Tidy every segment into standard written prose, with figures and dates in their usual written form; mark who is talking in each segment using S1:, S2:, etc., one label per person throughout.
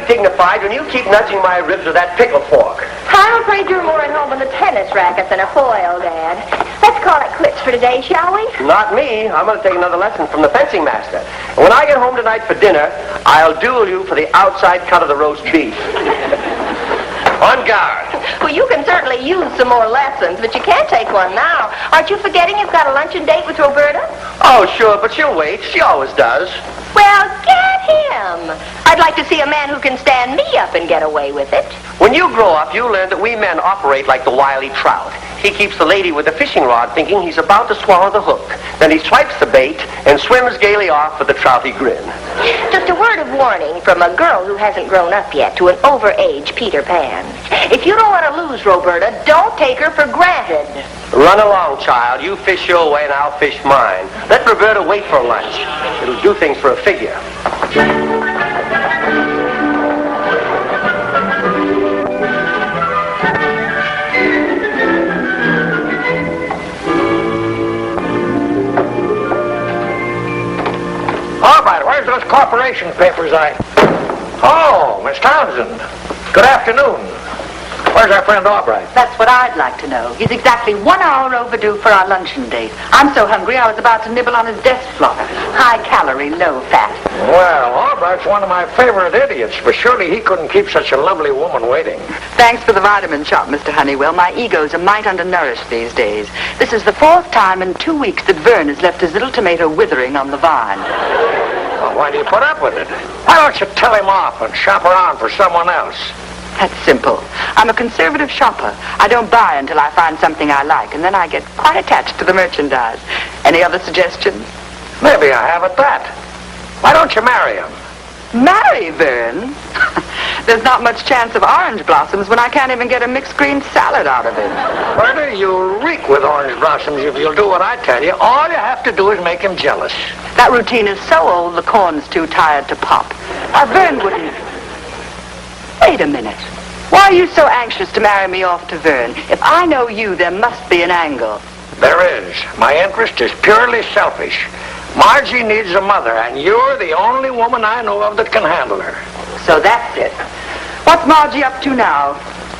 S1: dignified when you keep nudging my ribs with that pickle fork.
S2: I'm afraid you're more at home with a tennis racket than a foil, Dad. Let's call it quits for today, shall we?
S1: Not me. I'm going to take another lesson from the fencing master. And when I get home tonight for dinner, I'll duel you for the outside cut of the roast beef. On guard.
S2: Well, you can certainly use some more lessons, but you can't take one now. Aren't you forgetting you've got a luncheon date with Roberta?
S1: Oh, sure, but she'll wait. She always does.
S2: Well, get him. I'd like to see a man who can stand me up and get away with it.
S1: When you grow up, you'll learn that we men operate like the wily trout. He keeps the lady with the fishing rod thinking he's about to swallow the hook. Then he swipes the bait and swims gaily off with a trouty grin.
S2: Just a word of warning from a girl who hasn't grown up yet to an overage Peter Pan. If you don't want to lose Roberta, don't take her for granted.
S1: Run along, child. You fish your way and I'll fish mine. Let Roberta wait for lunch. It'll do things for a figure.
S3: All right, where's those corporation papers Oh, Miss Townsend. Good afternoon. Where's our friend Albright?
S4: That's what I'd like to know. He's exactly 1 hour overdue for our luncheon date. I'm so hungry I was about to nibble on his desk flop. High calorie, low fat.
S3: Well, Albright's one of my favorite idiots, but surely he couldn't keep such a lovely woman waiting.
S4: Thanks for the vitamin shot, Mr. Honeywell. My ego's a mite undernourished these days. This is the 4th time in 2 weeks that Vern has left his little tomato withering on the vine.
S3: Well, why do you put up with it? Why don't you tell him off and shop around for someone else?
S4: That's simple. I'm a conservative shopper. I don't buy until I find something I like, and then I get quite attached to the merchandise. Any other suggestions?
S3: Maybe I have at that. Why don't you marry him?
S4: Marry Vern? There's not much chance of orange blossoms when I can't even get a mixed green salad out of it.
S3: Bertie, you'll reek with orange blossoms if you'll do what I tell you. All you have to do is make him jealous.
S4: That routine is so old the corn's too tired to pop. Vern wouldn't... Wait a minute. Why are you so anxious to marry me off to Vern? If I know you, there must be an angle.
S3: There is. My interest is purely selfish. Margie needs a mother, and you're the only woman I know of that can handle her.
S4: So that's it. What's Margie up to now?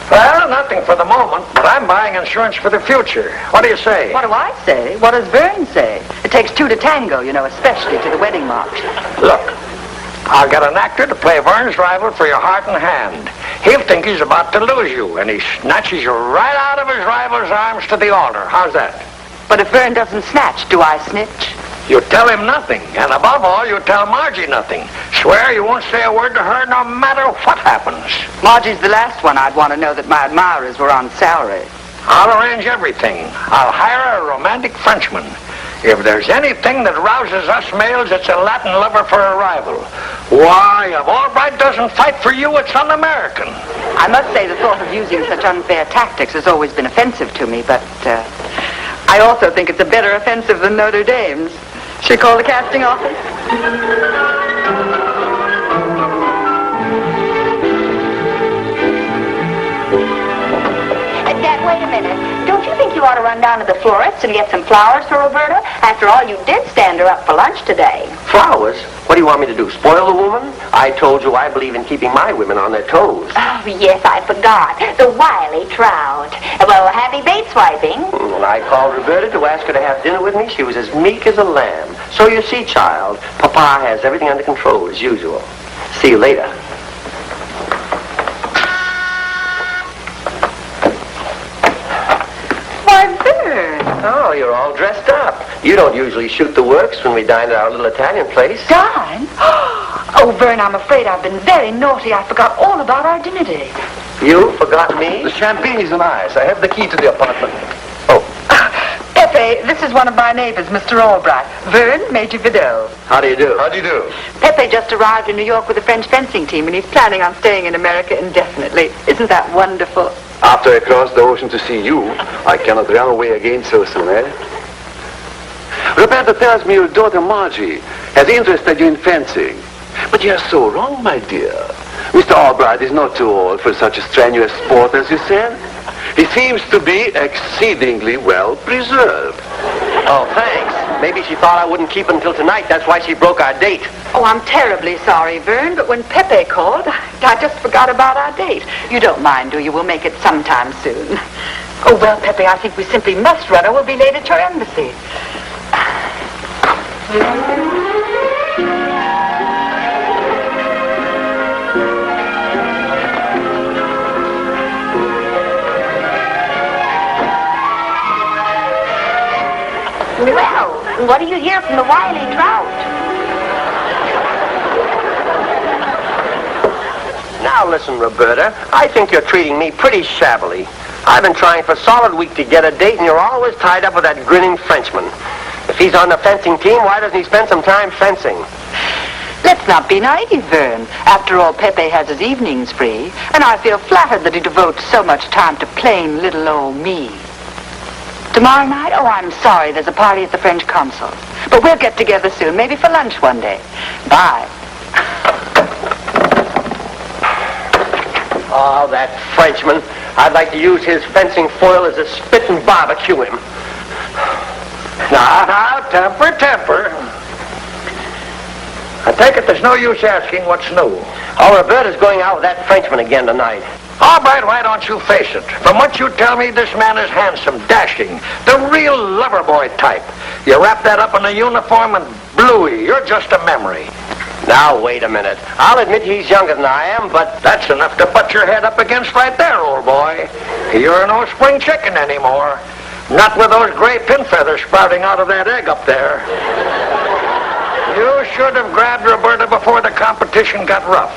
S3: Well, nothing for the moment, but I'm buying insurance for the future. What do you say?
S4: What do I say? What does Vern say? It takes 2 to tango, you know, especially to the wedding march.
S3: Look, I'll get an actor to play Vern's rival for your heart and hand. He'll think he's about to lose you, and he snatches you right out of his rival's arms to the altar. How's that?
S4: But if Vern doesn't snatch, do I snitch?
S3: You tell him nothing, and above all, you tell Margie nothing. Swear you won't say a word to her no matter what happens.
S4: Margie's the last one I'd want to know that my admirers were on salary.
S3: I'll arrange everything. I'll hire a romantic Frenchman. If there's anything that rouses us males, it's a Latin lover for a rival. Why, if Albright doesn't fight for you, it's un-American.
S4: I must say the thought of using such unfair tactics has always been offensive to me, but I also think it's a better offensive than Notre Dame's. Should we call the casting office?
S2: Dad, wait a minute. Don't you think you ought to run down to the florist's and get some flowers for Roberta? After all, you did stand her up for lunch today.
S1: Flowers? What do you want me to do, spoil the woman? I told you I believe in keeping my women on their toes.
S2: Oh, yes, I forgot. The wily trout. Well, happy bait swiping.
S1: When I called Roberta to ask her to have dinner with me, she was as meek as a lamb. So you see, child, Papa has everything under control as usual. See you later. Oh, you're all dressed up. You don't usually shoot the works when we dine at our little Italian place.
S4: Dine? Oh, Vern, I'm afraid I've been very naughty. I forgot all about our dinner date.
S1: You forgot me?
S5: The champagne is nice. I have the key to the apartment.
S1: Oh.
S4: Pepe, this is one of my neighbors, Mr. Albright. Vern, Major Vidal.
S1: How do you do?
S5: How do you do?
S4: Pepe just arrived in New York with a French fencing team, and he's planning on staying in America indefinitely. Isn't that wonderful?
S5: After I cross the ocean to see you, I cannot run away again so soon, eh? Roberta tells me your daughter Margie has interested you in fencing. But you are so wrong, my dear. Mr. Albright is not too old for such a strenuous sport as you said. He seems to be exceedingly well preserved.
S1: Oh, thanks. Maybe she thought I wouldn't keep it until tonight. That's why she broke our date.
S4: Oh, I'm terribly sorry, Vern, but when Pepe called, I just forgot about our date. You don't mind, do you? We'll make it sometime soon. Oh, well, Pepe, I think we simply must run or we'll be late at your embassy.
S2: Well, what do you hear from the wily trout?
S1: Now listen, Roberta. I think you're treating me pretty shabbily. I've been trying for a solid week to get a date, and you're always tied up with that grinning Frenchman. If he's on the fencing team, why doesn't he spend some time fencing?
S4: Let's not be naive, Vern. After all, Pepe has his evenings free, and I feel flattered that he devotes so much time to plain little old me. Tomorrow night? Oh, I'm sorry. There's a party at the French consul. But we'll get together soon, maybe for lunch one day. Bye.
S1: Oh, that Frenchman. I'd like to use his fencing foil as a spit and barbecue him.
S3: Now, temper. I take it there's no use asking what's new.
S1: Oh, Roberta's going out with that Frenchman again tonight.
S3: All right, why don't you face it? From what you tell me, this man is handsome, dashing, the real lover boy type. You wrap that up in a uniform and bluey, you're just a memory.
S1: Now, wait a minute. I'll admit he's younger than I am, but
S3: That's enough to butt your head up against right there, old boy. You're no spring chicken anymore. Not with those gray pin feathers sprouting out of that egg up there. You should have grabbed Roberta before the competition got rough.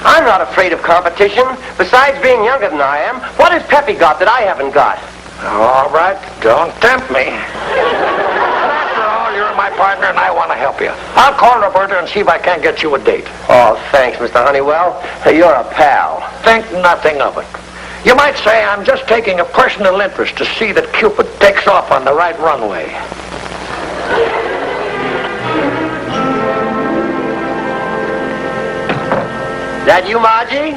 S1: I'm not afraid of competition. Besides being younger than I am, what has Pepe got that I haven't got?
S3: All right, don't tempt me. But after all, you're my partner and I want to help you. I'll call Roberta and see if I can't get you a date.
S1: Oh, thanks, Mr. Honeywell. You're a pal.
S3: Think nothing of it. You might say I'm just taking a personal interest to see that Cupid takes off on the right runway.
S1: That you, Margie?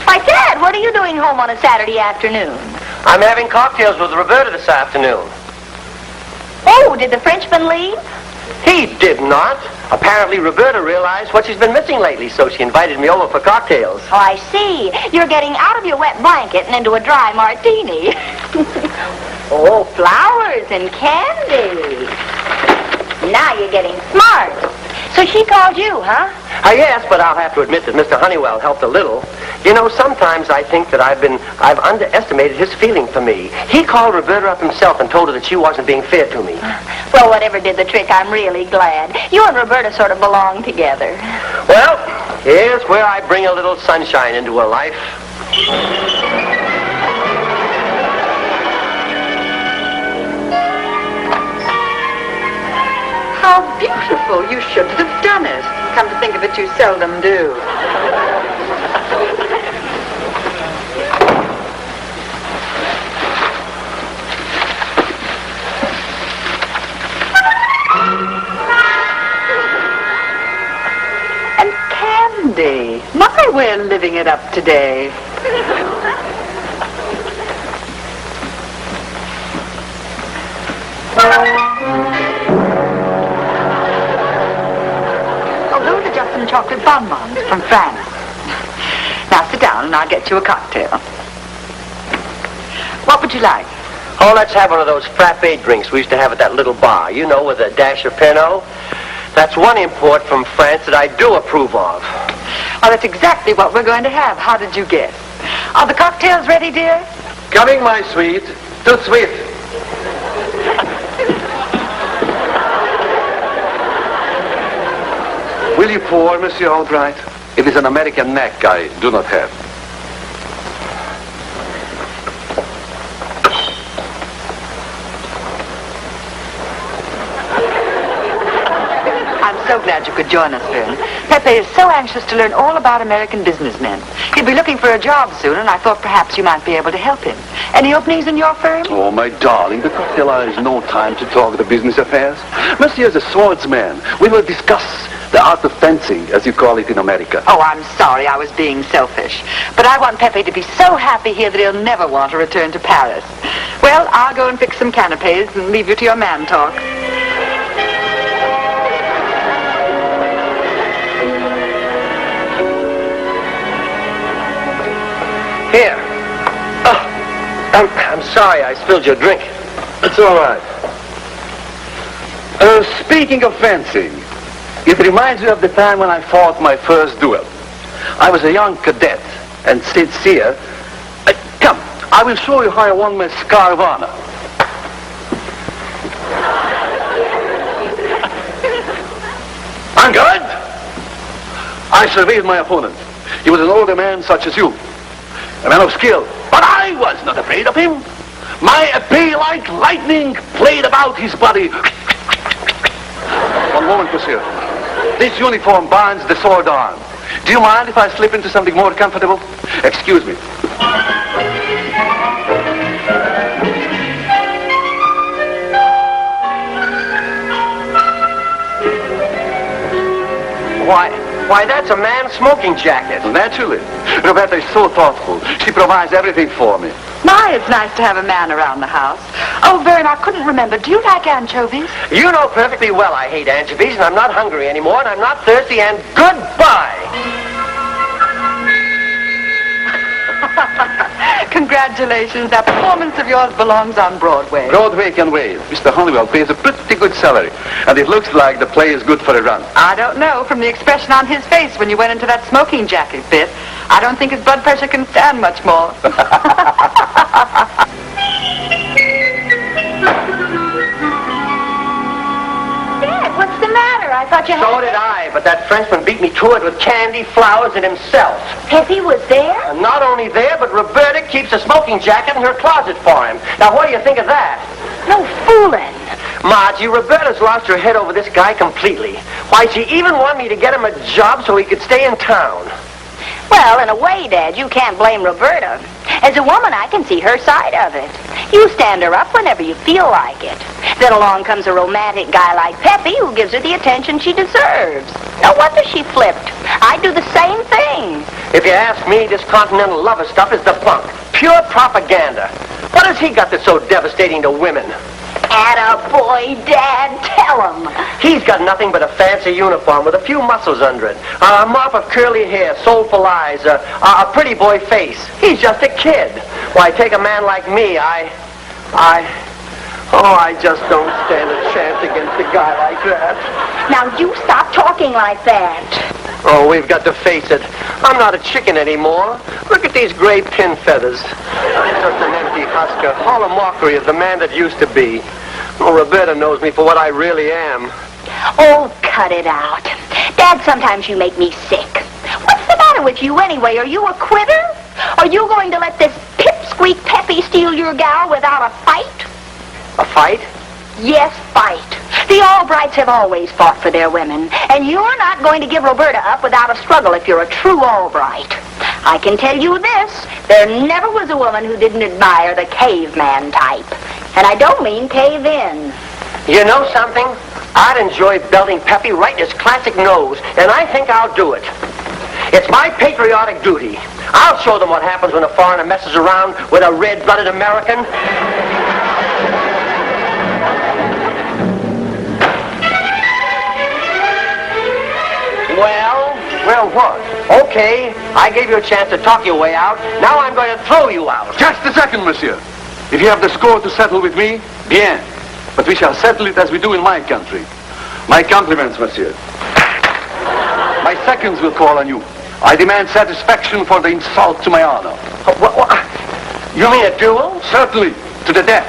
S2: Why, Dad, what are you doing home on a Saturday afternoon?
S1: I'm having cocktails with Roberta this afternoon.
S2: Oh, did the Frenchman leave?
S1: He did not. Apparently, Roberta realized what she's been missing lately, so she invited me over for cocktails.
S2: Oh, I see. You're getting out of your wet blanket and into a dry martini. Oh, flowers and candy. Now you're getting smart. So she called you, huh?
S1: Yes, but I'll have to admit that Mr. Honeywell helped a little. You know, sometimes I think that I've underestimated his feeling for me. He called Roberta up himself and told her that she wasn't being fair to me.
S2: Well, whatever did the trick, I'm really glad. You and Roberta sort of belong together.
S1: Well, here's where I bring a little sunshine into her life.
S4: How beautiful. You shouldn't have done it. Come to think of it, you seldom do. And candy. My, we're living it up today. Chocolate bonbons from France. Now sit down and I'll get you a cocktail. What would you like?
S1: Oh, let's have one of those frappe drinks we used to have at that little bar, you know, with a dash of Pinot. That's one import from France that I do approve of.
S4: Oh, that's exactly what we're going to have. How did you guess? Are the cocktails ready, dear?
S5: Coming, my sweet. Too sweet. Will you pour, Monsieur Albright? It is an American neck I do not have.
S4: I'm so glad you could join us, Vern. Pepe is so anxious to learn all about American businessmen. He'll be looking for a job soon, and I thought perhaps you might be able to help him. Any openings in your firm?
S5: Oh, my darling, the cocktail hour is no time to talk the business affairs. Monsieur is a swordsman. We will discuss The art of fencing, as you call it in America.
S4: Oh, I'm sorry I was being selfish. But I want Pepe to be so happy here that he'll never want to return to Paris. Well, I'll go and fix some canapes and leave you to your man talk.
S1: Here. Oh, I'm sorry I spilled your drink.
S5: It's all right. Speaking of fencing, it reminds me of the time when I fought my first duel. I was a young cadet, and since here, come, I will show you how I won my scar of honor. I'm good. I surveyed my opponent. He was an older man such as you, a man of skill, but I was not afraid of him. My épée like lightning played about his body. One moment, monsieur. This uniform binds the sword arm. Do you mind if I slip into something more comfortable? Excuse me.
S1: Why, that's a man's smoking jacket.
S5: Naturally. Roberta is so thoughtful. She provides everything for me.
S4: My, it's nice to have a man around the house. Oh, Vern, I couldn't remember. Do you like anchovies?
S1: You know perfectly well I hate anchovies, and I'm not hungry anymore, and I'm not thirsty, and goodbye!
S4: Congratulations. That performance of yours belongs on Broadway.
S5: Broadway can wait. Mr. Honeywell pays a pretty good salary, and it looks like the play is good for a run.
S4: I don't know. From the expression on his face when you went into that smoking jacket bit, I don't think his blood pressure can stand much more.
S2: Dad, what's the matter? I thought you had...
S1: So did I, but that Frenchman beat me to it with candy, flowers, and himself.
S2: Pepe was there?
S1: And not only there, but Roberta keeps a smoking jacket in her closet for him. Now, what do you think of that?
S2: No fooling.
S1: Margie, Roberta's lost her head over this guy completely. Why, she even wanted me to get him a job so he could stay in town.
S2: Well, in a way, Dad, you can't blame Roberta. As a woman, I can see her side of it. You stand her up whenever you feel like it. Then along comes a romantic guy like Pepe who gives her the attention she deserves. No wonder she flipped. I'd do the same thing.
S1: If you ask me, this continental lover stuff is the bunk. Pure propaganda. What has he got that's so devastating to women?
S2: Attaboy, Dad, tell him.
S1: He's got nothing but a fancy uniform with a few muscles under it, a mop of curly hair, soulful eyes, a pretty boy face. He's just a kid. Why, take a man like me, I just don't stand a chance against a guy like that.
S2: Now, you stop talking like that.
S1: Oh, we've got to face it. I'm not a chicken anymore. Look at these gray pin feathers. I'm just an empty husker, all a mockery of the man that used to be. Oh, Roberta knows me for what I really am.
S2: Oh, cut it out. Dad, sometimes you make me sick. What's the matter with you anyway? Are you a quitter? Are you going to let this pipsqueak Pepe steal your gal without a fight?
S1: A fight?
S2: Yes, fight. The Albrights have always fought for their women, and you're not going to give Roberta up without a struggle if you're a true Albright. I can tell you this, there never was a woman who didn't admire the caveman type. And I don't mean cave in.
S1: You know something? I'd enjoy belting Pepe right in his classic nose, and I think I'll do it. It's my patriotic duty. I'll show them what happens when a foreigner messes around with a red-blooded American. Well, what? Okay, I gave you a chance to talk your way out. Now I'm going to throw you out.
S5: Just a second, monsieur. If you have the score to settle with me, bien. But we shall settle it as we do in my country. My compliments, monsieur. My seconds will call on you. I demand satisfaction for the insult to my honor.
S1: What? You mean a duel?
S5: Certainly, to the death.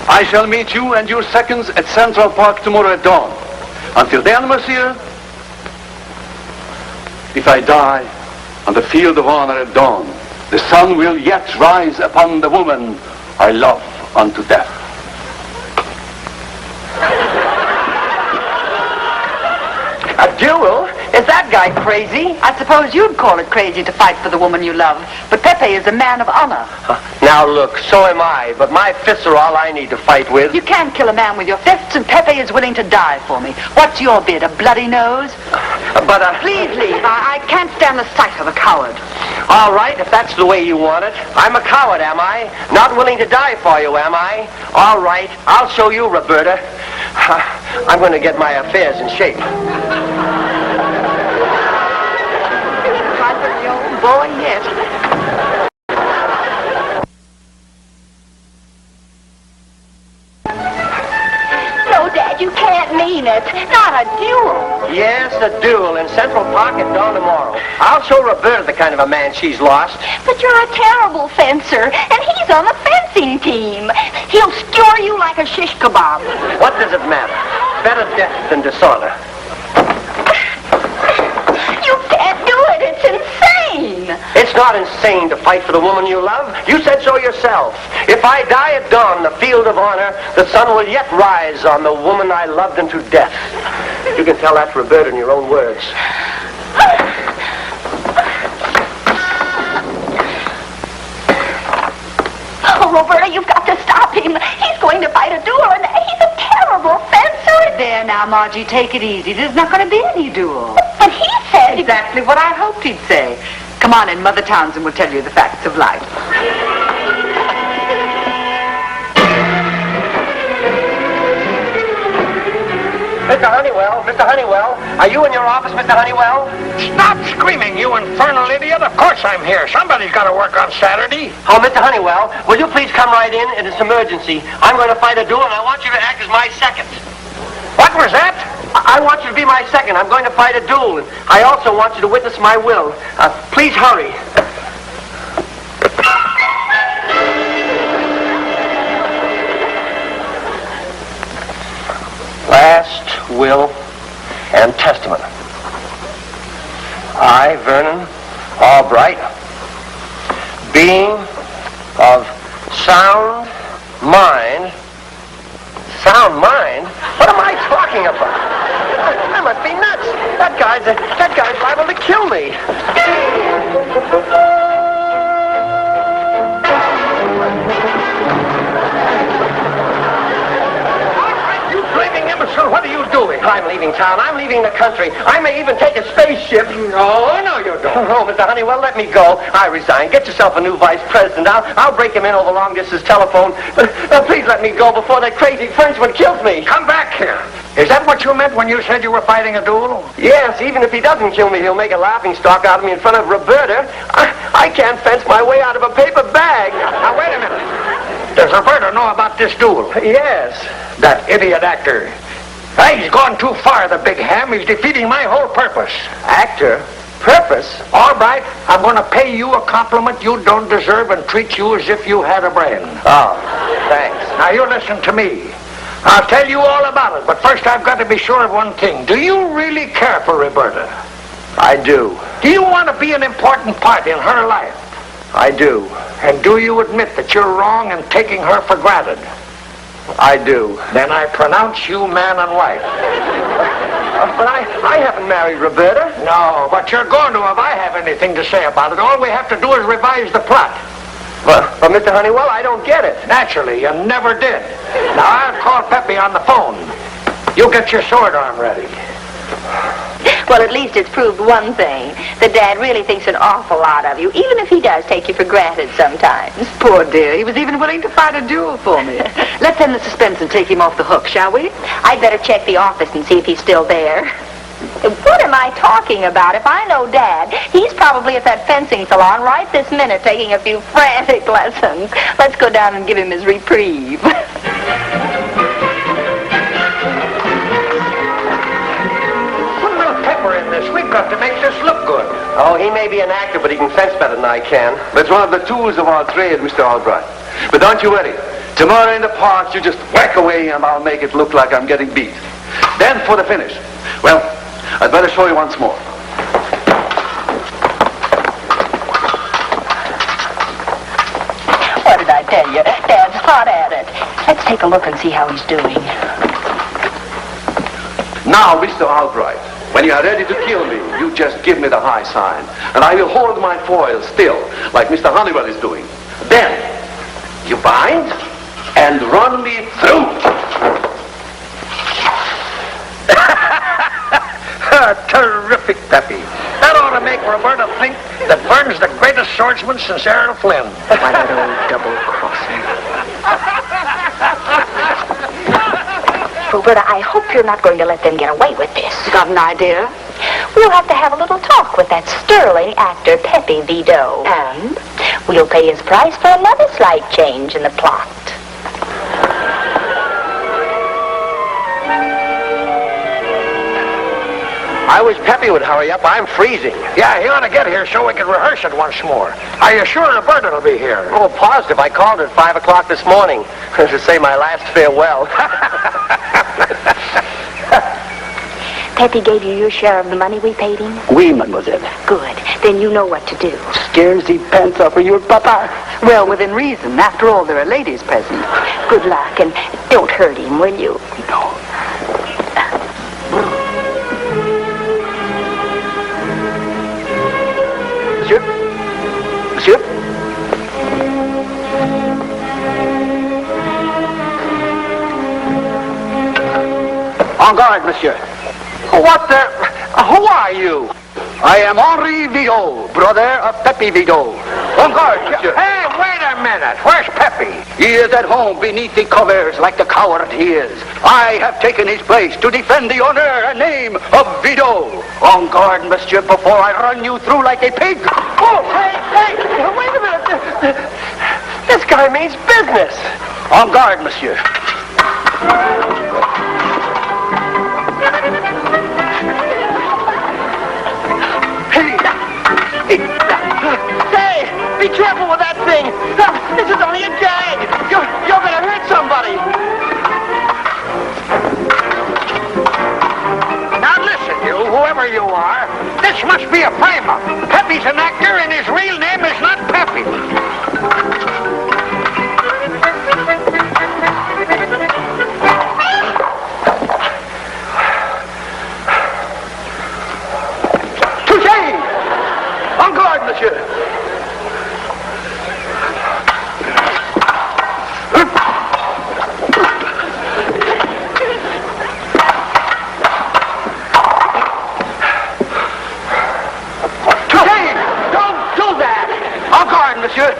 S5: I shall meet you and your seconds at Central Park tomorrow at dawn. Until then, monsieur, if I die on the field of honor at dawn, the sun will yet rise upon the woman I love unto death.
S1: A duel? Is that guy crazy?
S4: I suppose you'd call it crazy to fight for the woman you love, but Pepe is a man of honor.
S1: Now look, so am I, but my fists are all I need to fight with.
S4: You can't kill a man with your fists, and Pepe is willing to die for me. What's your bid, a bloody nose?
S1: But,
S4: Please leave. I can't stand the sight of a coward.
S1: all right, if that's the way you want it. I'm a coward, am I? Not willing to die for you, am I? All right, I'll show you, Roberta. I'm going to get my affairs in shape.
S4: Boy, yes.
S2: No, Dad, you can't mean it. Not a duel.
S1: Yes, a duel in Central Park at dawn tomorrow. I'll show Roberta the kind of a man she's lost.
S2: But you're a terrible fencer, and he's on the fencing team. He'll skewer you like a shish kebab.
S1: What does it matter? Better death than dishonor.
S2: You can't do it. It's insane.
S1: It's not insane to fight for the woman you love. You said so yourself. If I die at dawn in the field of honor, the sun will yet rise on the woman I loved unto death. You can tell that to Roberta in your own words.
S2: Oh, Roberta, you've got to stop him. He's going to fight a duel, and he's a terrible fencer.
S4: There now, Margie, take it easy. There's not going to be any duel.
S2: But he said...
S4: Exactly what I hoped he'd say. Come on in, Mother Townsend will tell you the facts of life.
S1: Mr. Honeywell, are you in your office, Mr. Honeywell?
S3: Stop screaming, you infernal idiot. Of course I'm here. Somebody's got to work on Saturday.
S1: Oh, Mr. Honeywell, will you please come right in? It's an emergency. I'm going to fight a duel, and I want you to act as my second.
S3: What was that?
S1: I want you to be my second. I'm going to fight a duel, and I also want you to witness my will. Please hurry. Last will and testament. I, Vernon Albright, being of sound mind. Sound mind? What am I talking about? I must be nuts. That guy's liable to kill me.
S3: Imbecile, what are you doing?
S1: I'm leaving town. I'm leaving the country. I may even take a spaceship.
S3: No, you don't.
S1: Oh, Mr. Honeywell, let me go. I resign. Get yourself a new vice president. I'll break him in over long-distance telephone. But please let me go before that crazy Frenchman kills me.
S3: Come back here. Is that what you meant when you said you were fighting a duel?
S1: Yes, even if he doesn't kill me, he'll make a laughingstock out of me in front of Roberta. I can't fence my way out of a paper bag.
S3: Now, wait a minute. Does Roberta know about this duel?
S1: Yes.
S3: That idiot actor. He's gone too far, the big ham. He's defeating my whole purpose.
S1: Actor? Purpose?
S3: All right, I'm going to pay you a compliment you don't deserve and treat you as if you had a brain.
S1: Oh, thanks.
S3: Now, you listen to me. I'll tell you all about it, but first I've got to be sure of one thing. Do you really care for Roberta?
S1: I do.
S3: Do you want to be an important part in her life?
S1: I do.
S3: And do you admit that you're wrong in taking her for granted?
S1: I do.
S3: Then I pronounce you man and wife.
S1: But I haven't married Roberta.
S3: No, but you're going to if I have anything to say about it. All we have to do is revise the plot.
S1: But Mr. Honeywell, I don't get it.
S3: Naturally, you never did. Now, I'll call Pepe on the phone. You get your sword arm ready.
S2: Well, at least it's proved one thing. That Dad really thinks an awful lot of you, even if he does take you for granted sometimes.
S4: Poor dear, he was even willing to fight a duel for me. Let's end the suspense and take him off the hook, shall we?
S2: I'd better check the office and see if he's still there. What am I talking about? If I know Dad, he's probably at that fencing salon right this minute taking a few frantic lessons. Let's go down and give him his reprieve.
S3: We've got to make this look good.
S1: Oh, he may be an actor, but he can fence better than I can.
S5: That's one of the tools of our trade, Mr. Albright. But don't you worry. Tomorrow in the park, you just whack away and I'll make it look like I'm getting beat. Then for the finish. Well, I'd better show you once more.
S2: What did I tell you? Dad's hot at it. Let's take a look and see how he's doing.
S5: Now, Mr. Albright, When you are ready to kill me, you just give me the high sign, and I will hold my foil still, like Mr. Honeywell is doing. Then, you bind and run me through.
S3: Terrific, Peppy. That ought to make Roberta think that Vern's the greatest swordsman since Errol Flynn.
S1: Why, that old double-crossing.
S2: Roberta, I hope you're not going to let them get away with this.
S4: Got an idea?
S2: We'll have to have a little talk with that sterling actor, Peppy Vito.
S4: And?
S2: We'll pay his price for another slight change in the plot.
S1: I wish Peppy would hurry up. I'm freezing.
S3: Yeah, he ought to get here so we can rehearse it once more. Are you sure Roberta will be here?
S1: Oh, positive. I called her at 5 o'clock this morning to say my last farewell.
S2: Peppy gave you your share of the money we paid him?
S6: Oui, mademoiselle.
S2: Good. Then you know what to do.
S6: Scares the pants off of your papa.
S4: Well, within reason. After all, there are ladies present.
S2: Good luck, and don't hurt him, will you?
S6: No. Monsieur? Monsieur? En garde, monsieur.
S3: What the... Who are you?
S6: I am Henri Vito, brother of Peppy Vito. En garde, monsieur.
S3: Hey, wait a minute. Where's Peppy?
S6: He is at home beneath the covers like the coward he is. I have taken his place to defend the honor and name of Vito. En garde, monsieur, before I run you through like a pig.
S1: Oh, hey, wait a minute. This guy means business.
S6: En garde, monsieur.
S1: Hey, be careful with that thing. This is only a gag. You're going to hurt somebody.
S3: Now listen, you, whoever you are. This must be a frame-up. Peppy's an actor and his real name is not Peppy.
S6: En garde, monsieur. Touché! Don't do that! En garde, monsieur.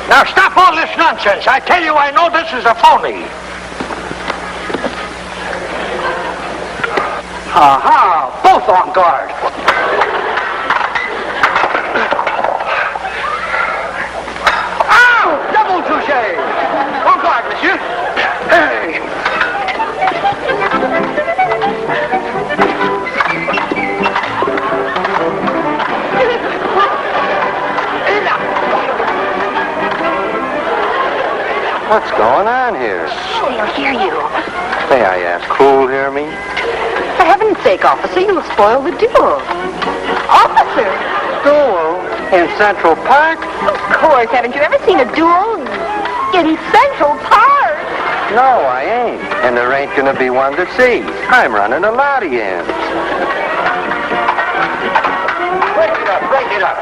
S3: Now stop all this nonsense. I tell you, I know this is a phony.
S6: Aha! Both en garde. Ow! Double touché! En garde, monsieur. Hey!
S7: What's going on here?
S2: They'll hear you.
S7: May I ask, who'll hear me?
S4: For heaven's sake, officer, you'll spoil the duel. Officer!
S7: Duel in Central Park?
S2: Of course. Haven't you ever seen a duel in Central Park?
S7: No, I ain't. And there ain't gonna be one to see. I'm running a audience.
S3: Break it up.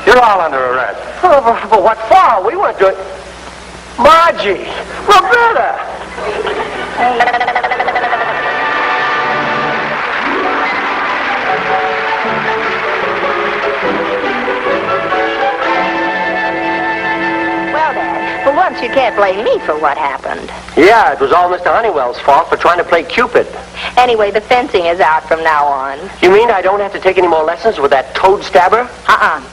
S7: You're all under arrest.
S1: Oh, but what for? We weren't doing... Margie! Roberta!
S2: Well, Dad, for once you can't blame me for what happened.
S1: Yeah, it was all Mr. Honeywell's fault for trying to play Cupid.
S2: Anyway, the fencing is out from now on.
S1: You mean I don't have to take any more lessons with that toad stabber?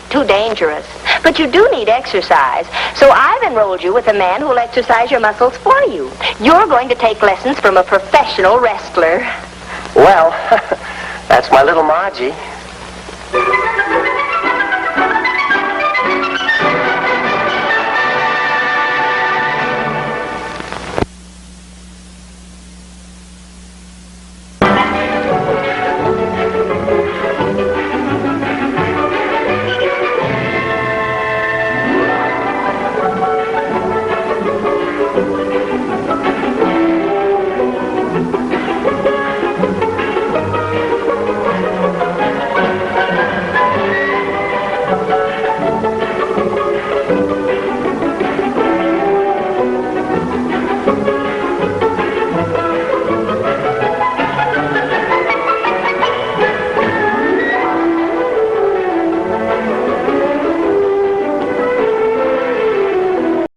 S2: Too dangerous. But you do need exercise. So I've enrolled you with a man who'll exercise your muscles for you. You're going to take lessons from a professional wrestler.
S1: Well, that's my little Margie.